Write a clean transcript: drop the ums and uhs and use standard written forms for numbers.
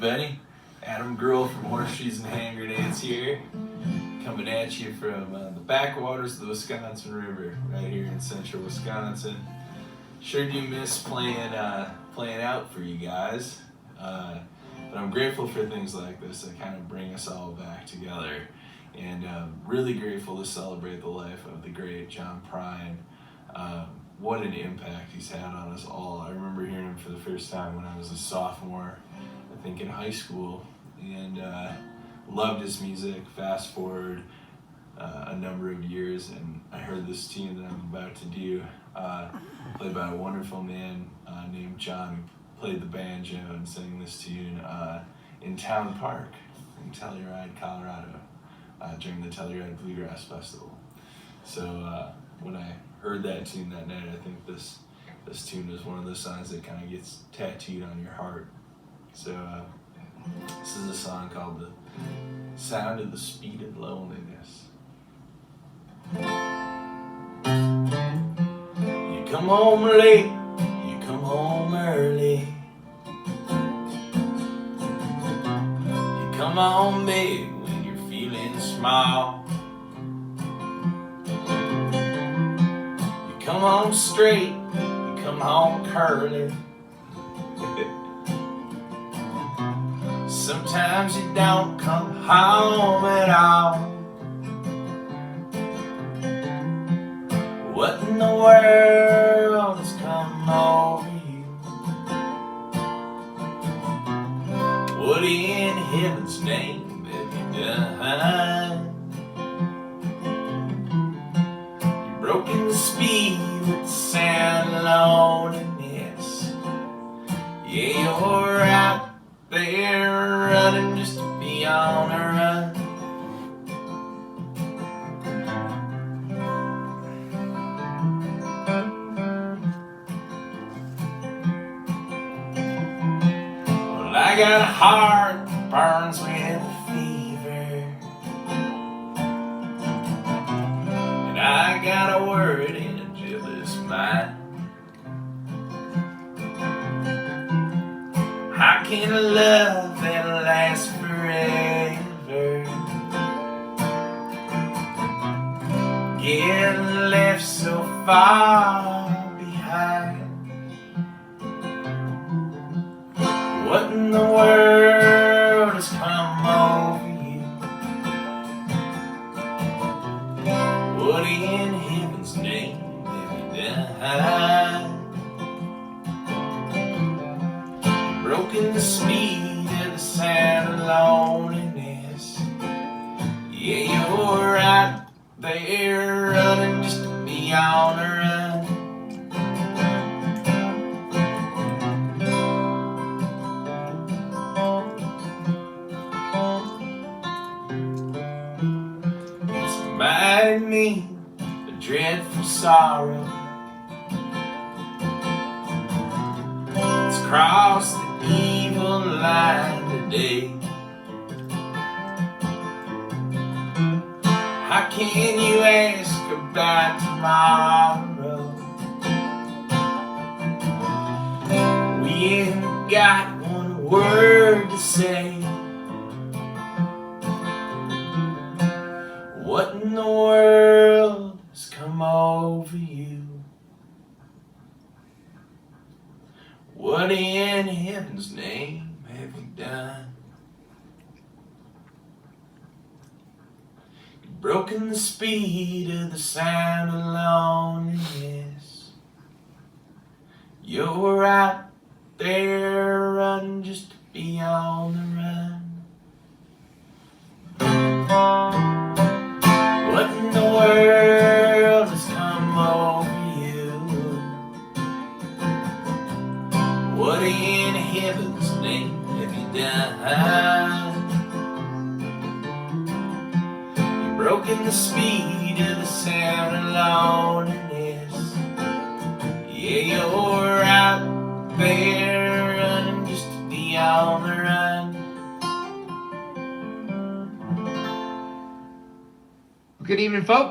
Benny, Adam Greuel from Horseshoes and Hand Grenades here, coming at you from the backwaters of the Wisconsin River, right here in central Wisconsin. Sure do miss playing out for you guys, but I'm grateful for things like this that kind of bring us all back together, and really grateful to celebrate the life of the great John Prine. What an impact he's had on us all. I remember hearing him for the first time when I was a sophomore, I think in high school, and loved his music. Fast forward a number of years, and I heard this tune that I'm about to do, played by a wonderful man named John, who played the banjo and sang this tune in Town Park in Telluride, Colorado, during the Telluride Bluegrass Festival. So when I heard that tune that night, I think this tune is one of those songs that kind of gets tattooed on your heart. So this is a song called The Sound of the Speed of Loneliness. You come home late, you come home early. You come home big when you're feeling small. You come home straight, you come home curly. Sometimes you don't come home at all. What in the world has come over you? What in heaven's name have you done? You've broken the speed with the sound of loneliness. Yeah, you're out there running just to be on a run. Well, I got a heart that burns with a fever, and I got a worried and a jealous mind. How can a love that lasts forever get left so far behind? What in the world has come over you? What in heaven's name have you done? Broken the speed of the sound of loneliness. Yeah, you're out there running just to be on a run. It's reminding me of dreadful sorrow. It's crossed the evil line today. How can you ask about tomorrow? We ain't got one word to say. What in the world has come over you? What in heaven's name have you done? You've broken the speed of the sound of loneliness. You're out there running just to be on the run. What in the world has come over you? What in heaven's name have you done? You've broken the speed of the sound of loneliness. Yeah, you're out there running just to be on the run. Good evening, folks.